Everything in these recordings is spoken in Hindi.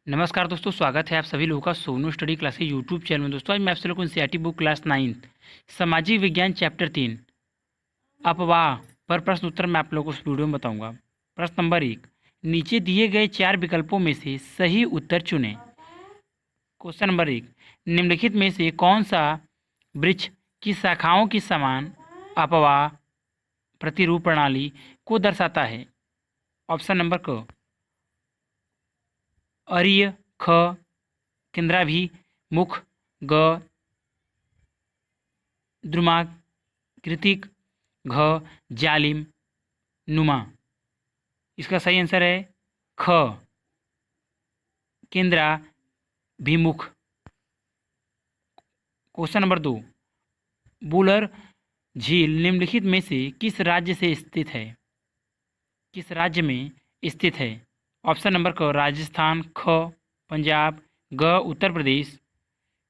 नमस्कार दोस्तों, स्वागत है आप सभी लोगों का Sonu study classes YouTube channel में। दोस्तों आज मैं आप सभी लोगों को एनसीईआरटी बुक क्लास 9 सामाजिक विज्ञान चैप्टर 3 अपवाह पर प्रश्न उत्तर मैं आप लोगों को इस वीडियो में बताऊंगा। प्रश्न नंबर 1, नीचे दिए गए 4 विकल्पों में से सही उत्तर चुनें। क्वेश्चन नंबर 1, निम्नलिखित में से कौन सा वृक्ष की शाखाओं की समान अपवाह प्रतिरूप प्रणाली को दर्शाता है। ऑप्शन नंबर क, अरीय, ख केंद्राभिमुख, ग द्रुमाकृतिक, घ जालिम नुमा। इसका सही आंसर है ख केंद्राभिमुख। क्वेश्चन नंबर 2, बुलर झील निम्नलिखित में से किस राज्य से स्थित है। किस राज्य में स्थित है। ऑप्शन नंबर क, राजस्थान, ख पंजाब, ग उत्तर प्रदेश,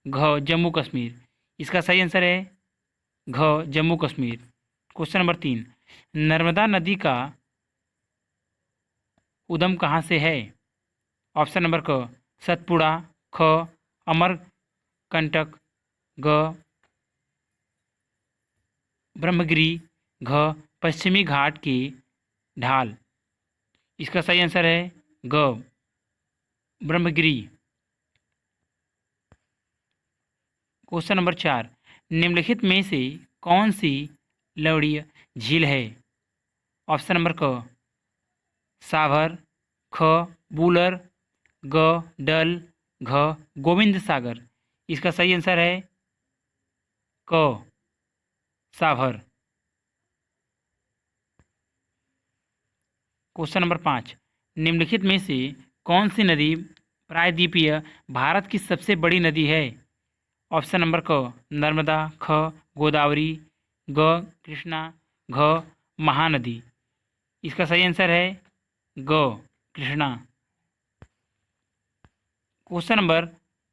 घ जम्मू कश्मीर। इसका सही आंसर है घ जम्मू कश्मीर। क्वेश्चन नंबर 3, नर्मदा नदी का उद्गम कहाँ से है। ऑप्शन नंबर क, सतपुड़ा, ख अमरकंटक, ग ब्रह्मगिरी, घ पश्चिमी घाट की ढाल। इसका सही आंसर है ग ब्रह्मगिरी। क्वेश्चन नंबर 4, निम्नलिखित में से कौन सी लवणीय झील है। ऑप्शन नंबर क, साभर, ख बुलर, ग डल, घ गोविंद सागर। इसका सही आंसर है क साभर। क्वेश्चन नंबर 5, निम्नलिखित में से कौन सी नदी प्रायद्वीपीय भारत की सबसे बड़ी नदी है। ऑप्शन नंबर क, नर्मदा, ख गोदावरी, ग कृष्णा, घ महानदी। इसका सही आंसर है ग Krishna. Question number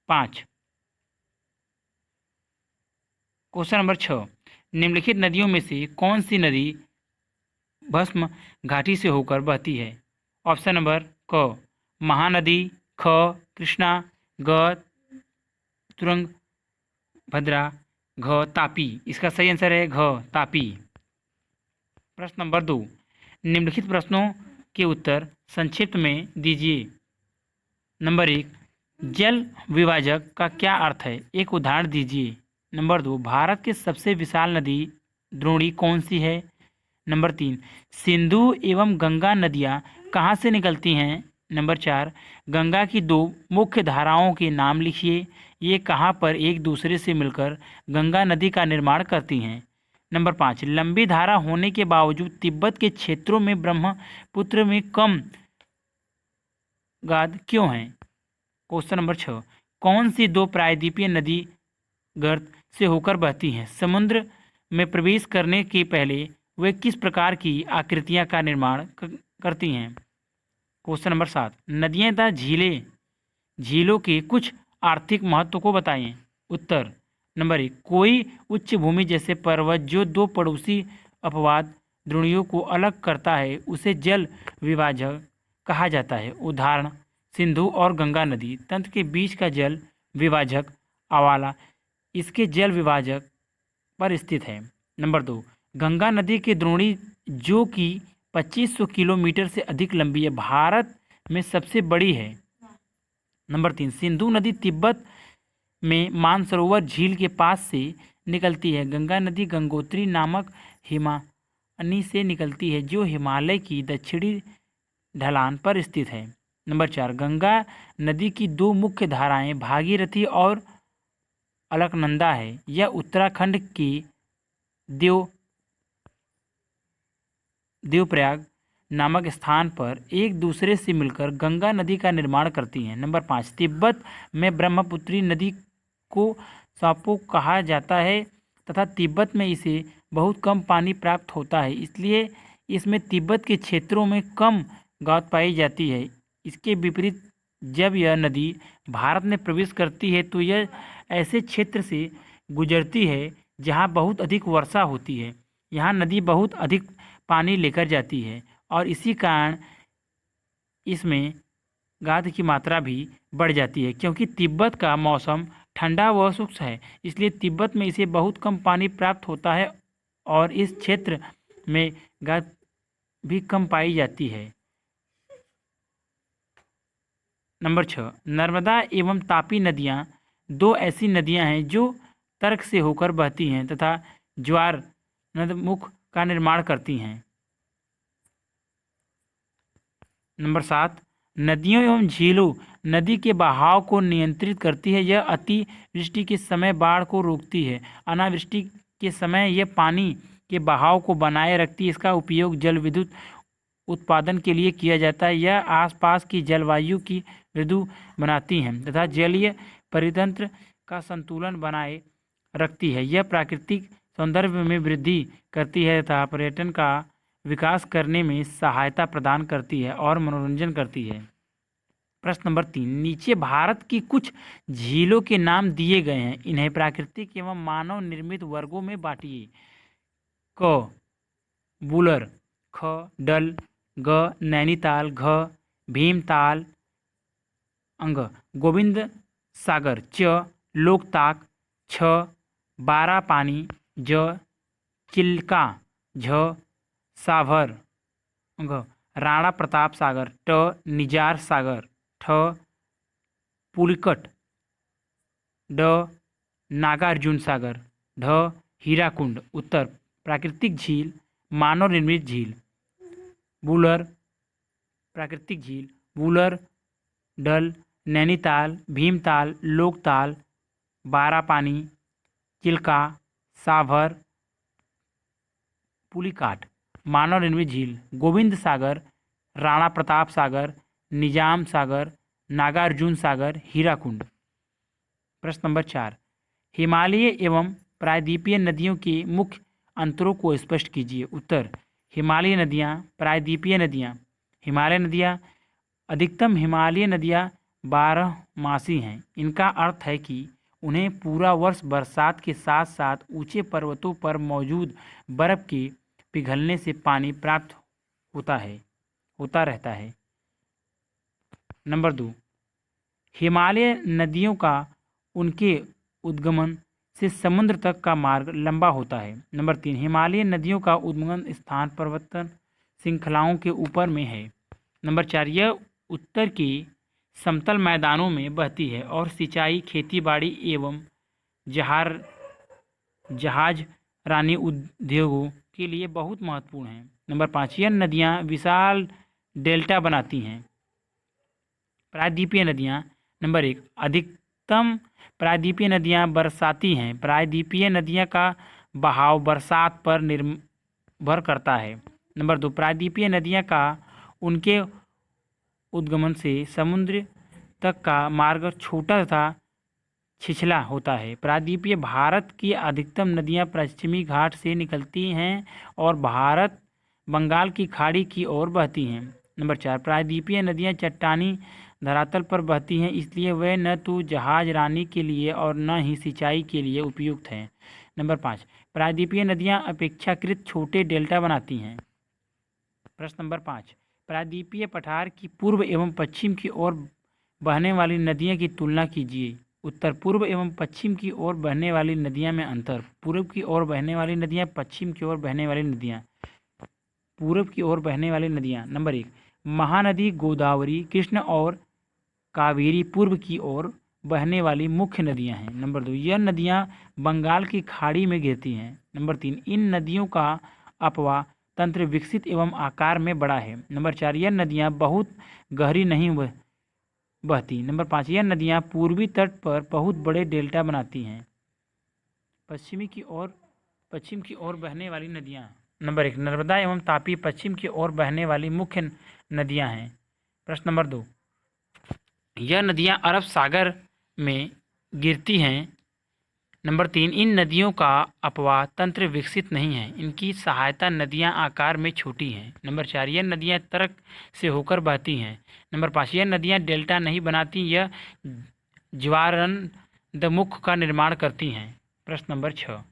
5, question number 6, निम्नलिखित नदियों में से कौन सी नदी भस्म घाटी से होकर बहती है। ऑप्शन नंबर क, महानदी, ख कृष्णा, ग तुरंग भद्रा, घ तापी। इसका सही आंसर है घ तापी। प्रश्न नंबर 2, निम्नलिखित प्रश्नों के उत्तर संक्षिप्त में दीजिए। नंबर 1, जल विभाजक का क्या अर्थ है, एक उदाहरण दीजिए। नंबर 2, भारत की सबसे विशाल नदी द्रोणी कौन सी है। नंबर 3, सिंधु एवं गंगा नदियाँ कहाँ से निकलती हैं। नंबर 4, गंगा की दो मुख्य धाराओं के नाम लिखिए, ये कहाँ पर एक दूसरे से मिलकर गंगा नदी का निर्माण करती हैं। नंबर 5, लंबी धारा होने के बावजूद तिब्बत के क्षेत्रों में ब्रह्मपुत्र में कम गाद क्यों हैं। क्वेश्चन नंबर 6, कौन सी दो प्रायद्वीपीय नदी गर्त से होकर बहती हैं, समुद्र में प्रवेश करने के पहले वे किस प्रकार की आकृतियाँ का निर्माण करती हैं। क्वेश्चन नंबर 7, नदियाँ तथा झीलों के कुछ आर्थिक महत्व को बताएं। उत्तर नंबर 1, कोई उच्च भूमि जैसे पर्वत जो दो पड़ोसी अपवाद द्रोणियों को अलग करता है उसे जल विभाजक कहा जाता है। उदाहरण सिंधु और गंगा नदी तंत्र के बीच का जल विभाजक आवाला इसके जल विभाजक पर स्थित है। नंबर 2, गंगा नदी की द्रोणी जो कि 2500 किलोमीटर से अधिक लंबी है, भारत में सबसे बड़ी है। नंबर 3, सिंधु नदी तिब्बत में मानसरोवर झील के पास से निकलती है। गंगा नदी गंगोत्री नामक हिमानी से निकलती है जो हिमालय की दक्षिणी ढलान पर स्थित है। नंबर 4, गंगा नदी की दो मुख्य धाराएं भागीरथी और अलकनंदा है। यह उत्तराखंड के देवप्रयाग नामक स्थान पर एक दूसरे से मिलकर गंगा नदी का निर्माण करती हैं। नंबर 5, तिब्बत में ब्रह्मपुत्री नदी को सापो कहा जाता है तथा तिब्बत में इसे बहुत कम पानी प्राप्त होता है, इसलिए इसमें तिब्बत के क्षेत्रों में कम गाद पाई जाती है। इसके विपरीत जब यह नदी भारत में प्रवेश करती है तो यह ऐसे क्षेत्र से गुजरती है जहाँ बहुत अधिक वर्षा होती है। यहाँ नदी बहुत अधिक पानी लेकर जाती है और इसी कारण इसमें गाद की मात्रा भी बढ़ जाती है। क्योंकि तिब्बत का मौसम ठंडा व शुष्क है, इसलिए तिब्बत में इसे बहुत कम पानी प्राप्त होता है और इस क्षेत्र में गाद भी कम पाई जाती है। नंबर 6, नर्मदा एवं तापी नदियाँ दो ऐसी नदियाँ हैं जो तर्क से होकर बहती हैं तथा ज्वार नदमुख का निर्माण करती हैं। नंबर 7, नदियों एवं झीलों नदी के बहाव को नियंत्रित करती है। यह अतिवृष्टि के समय बाढ़ को रोकती है। अनावृष्टि के समय यह पानी के बहाव को बनाए रखती है। इसका उपयोग जल विद्युत उत्पादन के लिए किया जाता है। यह आसपास की जलवायु की मृदु बनाती हैं तथा जलीय परितंत्र का संतुलन बनाए रखती है। यह प्राकृतिक सौंदर्य में वृद्धि करती है तथा पर्यटन का विकास करने में सहायता प्रदान करती है और मनोरंजन करती है। प्रश्न नंबर 3, नीचे भारत की कुछ झीलों के नाम दिए गए हैं, इन्हें प्राकृतिक एवं मानव निर्मित वर्गों में बांटिए। क बुलर, ख डल, ग नैनीताल, घ भीमताल, अंग गोविंद सागर, च लोकताक, छ बारापानी, ज चिल्का, झ साभर, अंग राणा प्रताप सागर, ट निजार सागर, ठ पुलिकट, ड नागार्जुन सागर, ढ हीराकुंड। उत्तर प्राकृतिक झील, मानव निर्मित झील। बुलर प्राकृतिक झील, बुलर, डल, नैनीताल, भीमताल, लोकताल, बारापानी, चिल्का, साभर, पुलिकाट। मानव निर्मित झील, गोविंद सागर, राणा प्रताप सागर, निजाम सागर, नागार्जुन सागर, हीराकुंड। प्रश्न नंबर 4, हिमालय एवं प्रायद्वीपीय नदियों के मुख्य अंतरों को स्पष्ट कीजिए। उत्तर हिमालय नदियाँ, प्रायद्वीपीय नदियाँ। हिमालय नदियाँ अधिकतम हिमालय नदियाँ 12मासी हैं। इनका अर्थ है कि उन्हें पूरा वर्ष बरसात के साथ साथ ऊंचे पर्वतों पर मौजूद बर्फ के पिघलने से पानी प्राप्त होता रहता है। नंबर 2, हिमालय नदियों का उनके उद्गमन से समुद्र तक का मार्ग लंबा होता है। नंबर 3, हिमालय नदियों का उद्गम स्थान पर्वत श्रृंखलाओं के ऊपर में है। नंबर 4, यह उत्तर के समतल मैदानों में बहती है और सिंचाई, खेतीबाड़ी एवं जहाज रानी उद्योगों के लिए बहुत महत्वपूर्ण है। नंबर 5, यह नदियाँ विशाल डेल्टा बनाती हैं। प्रायद्वीपीय नदियाँ। नंबर 1, अधिकतम प्रायद्वीपीय नदियाँ बरसाती हैं। प्रायद्वीपीय नदियाँ का बहाव बरसात पर निर्भर करता है। नंबर 2, प्रायद्वीपीय नदियाँ का उनके उद्गमन से समुद्र तक का मार्ग छोटा तथा छिछला होता है। प्रायद्वीपीय भारत की अधिकतम नदियाँ पश्चिमी घाट से निकलती हैं और भारत बंगाल की खाड़ी की ओर बहती हैं। नंबर 4, प्रायद्वीपीय नदियाँ चट्टानी धरातल पर बहती हैं, इसलिए वे न तो जहाज रानी के लिए और न ही सिंचाई के लिए उपयुक्त हैं। नंबर 5, प्रायद्वीपीय नदियाँ अपेक्षाकृत छोटे डेल्टा बनाती हैं। प्रश्न नंबर 5, प्रायद्वीपीय पठार की पूर्व एवं पश्चिम की ओर बहने वाली नदियों की तुलना कीजिए। उत्तर पूर्व एवं पश्चिम की ओर बहने वाली नदियाँ में अंतर। पूर्व की ओर बहने वाली नदियाँ, पश्चिम की ओर बहने वाली नदियाँ। पूर्व की ओर बहने वाली नदियाँ। नंबर 1, महानदी गोदावरी, कृष्ण और कावेरी पूर्व की ओर बहने वाली मुख्य नदियाँ हैं। नंबर 2, यह नदियाँ बंगाल की खाड़ी में गिरती हैं। नंबर 3, इन नदियों का अपवाह तंत्र विकसित एवं आकार में बड़ा है। नंबर 4, यह नदियाँ बहुत गहरी नहीं बहती। नंबर 5, यह नदियाँ पूर्वी तट पर बहुत बड़े डेल्टा बनाती हैं। पश्चिम की ओर बहने वाली नदियाँ। नंबर 1, नर्मदा एवं तापी पश्चिम की ओर बहने वाली मुख्य नदियाँ हैं। प्रश्न नंबर 2, यह नदियाँ अरब सागर में गिरती हैं। नंबर 3, इन नदियों का अपवाह तंत्र विकसित नहीं है, इनकी सहायता नदियाँ आकार में छोटी हैं। नंबर 4, यह नदियाँ तर्क से होकर बहती हैं। नंबर 5, यह नदियाँ डेल्टा नहीं बनाती, यह ज्वारनदमुख का निर्माण करती हैं। प्रश्न नंबर 6,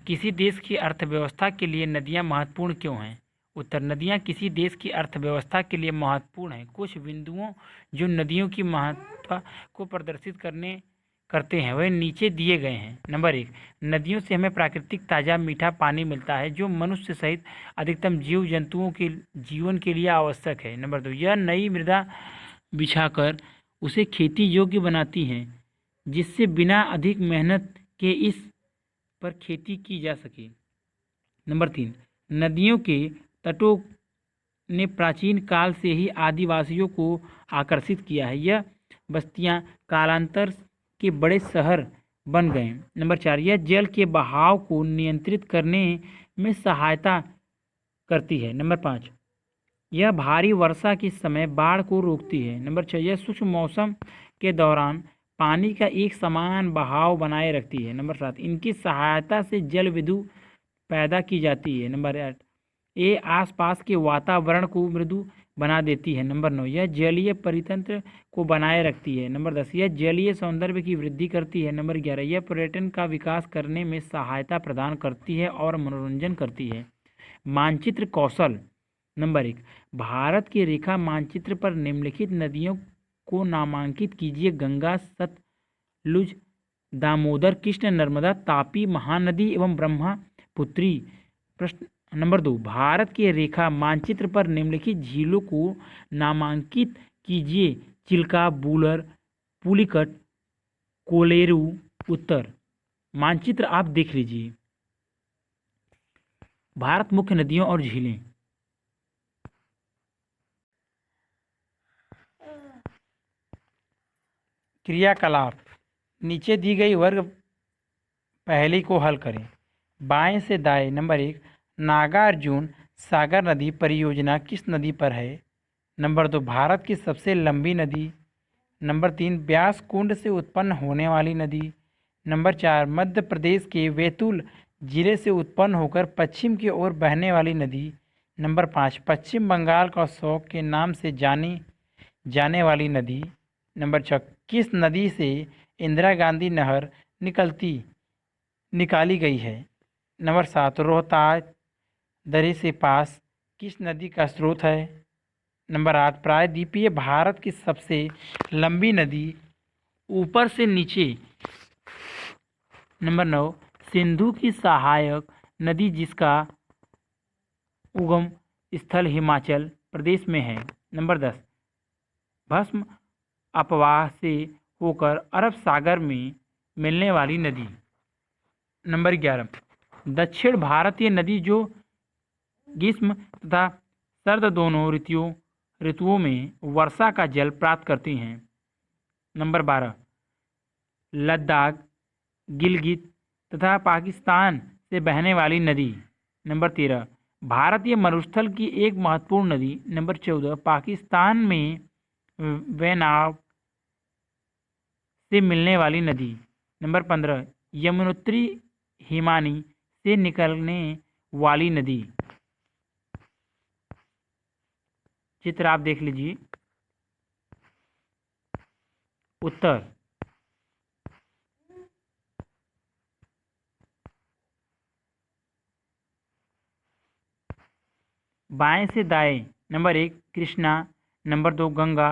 किसी देश की अर्थव्यवस्था के लिए नदियाँ महत्वपूर्ण क्यों हैं? उत्तर, नदियाँ किसी देश की अर्थव्यवस्था के लिए महत्वपूर्ण हैं। कुछ बिंदुओं जो नदियों की महत्ता को प्रदर्शित करते हैं वह नीचे दिए गए हैं। नंबर 1, नदियों से हमें प्राकृतिक ताज़ा मीठा पानी मिलता है जो मनुष्य सहित अधिकतम जीव जंतुओं के जीवन के लिए आवश्यक है। नंबर 2, यह नई मृदा बिछाकर उसे खेती योग्य बनाती हैं जिससे बिना अधिक मेहनत के इस पर खेती की जा सके। नंबर 3, नदियों के तटों ने प्राचीन काल से ही आदिवासियों को आकर्षित किया है। यह बस्तियां कालांतर के बड़े शहर बन गए। नंबर 4, यह जल के बहाव को नियंत्रित करने में सहायता करती है। नंबर 5, यह भारी वर्षा के समय बाढ़ को रोकती है। नंबर 6, यह शुष्क मौसम के दौरान पानी का एक समान बहाव बनाए रखती है। नंबर 7, इनकी सहायता से जल विद्युत पैदा की जाती है। नंबर 8, ये आसपास के वातावरण को मृदु बना देती है। नंबर 9, यह जलीय परितंत्र को बनाए रखती है। नंबर 10, यह जलीय सौंदर्य की वृद्धि करती है। नंबर 11, यह पर्यटन का विकास करने में सहायता प्रदान करती है और मनोरंजन करती है। मानचित्र कौशल। नंबर 1, भारत के रेखा मानचित्र पर निम्नलिखित नदियों को नामांकित कीजिए। गंगा, सतलुज, दामोदर, कृष्ण, नर्मदा, तापी, महानदी एवं ब्रह्मपुत्री। प्रश्न नंबर 2, भारत के रेखा मानचित्र पर निम्नलिखित झीलों को नामांकित कीजिए। चिल्का, वूलर, पुलिकट, कोलेरू। उत्तर, मानचित्र आप देख लीजिए। भारत मुख्य नदियों और झीलें। क्रियाकलाप, नीचे दी गई वर्ग पहेली को हल करें। बाएं से दाएं। नंबर 1, नागार्जुन सागर नदी परियोजना किस नदी पर है? नंबर 2, भारत की सबसे लंबी नदी। नंबर 3, ब्यास कुंड से उत्पन्न होने वाली नदी। नंबर 4, मध्य प्रदेश के बैतूल जिले से उत्पन्न होकर पश्चिम की ओर बहने वाली नदी। नंबर 5, पश्चिम बंगाल का शोक के नाम से जानी जाने वाली नदी। नंबर 6, किस नदी से इंदिरा गांधी नहर निकाली गई है? नंबर 7, रोहतास दर्रे से पास किस नदी का स्रोत है? नंबर 8, प्रायद्वीपीय भारत की सबसे लंबी नदी ऊपर से नीचे। नंबर 9, सिंधु की सहायक नदी जिसका उगम स्थल हिमाचल प्रदेश में है। नंबर 10, भस्म अपवाह से होकर अरब सागर में मिलने वाली नदी। नंबर 11, दक्षिण भारतीय नदी जो ग्रीष्म तथा सर्द दोनों ऋतुओं में वर्षा का जल प्राप्त करती हैं। नंबर 12, लद्दाख, गिलगित तथा पाकिस्तान से बहने वाली नदी। नंबर 13, भारतीय मरुस्थल की एक महत्वपूर्ण नदी। नंबर 14, पाकिस्तान में वेनाब से मिलने वाली नदी। नंबर 15, यमुनोत्री हिमानी से निकलने वाली नदी। चित्र आप देख लीजिए। उत्तर, बाएं से दाएं। Number 1, Krishna. Number 2, Ganga.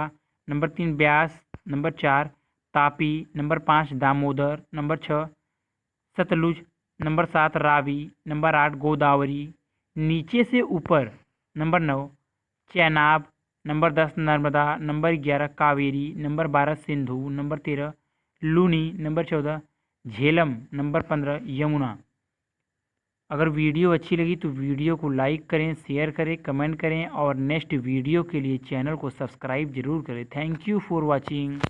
Number 3, Beas. Number 4, Tapi. Number 5, Damodar. Number 6, Sutlej. Number 7, Ravi. Number 8, Godavari. नीचे से ऊपर। Number 9, Chenab. Number 10, Narmada. Number 11, Kaveri. Number 12, Sindhu. Number 13, Luni. Number 14, Jhelum. Number 15, Yamuna. अगर वीडियो अच्छी लगी तो वीडियो को लाइक करें, शेयर करें, कमेंट करें और नेक्स्ट वीडियो के लिए चैनल को सब्सक्राइब जरूर करें। Thank you for watching.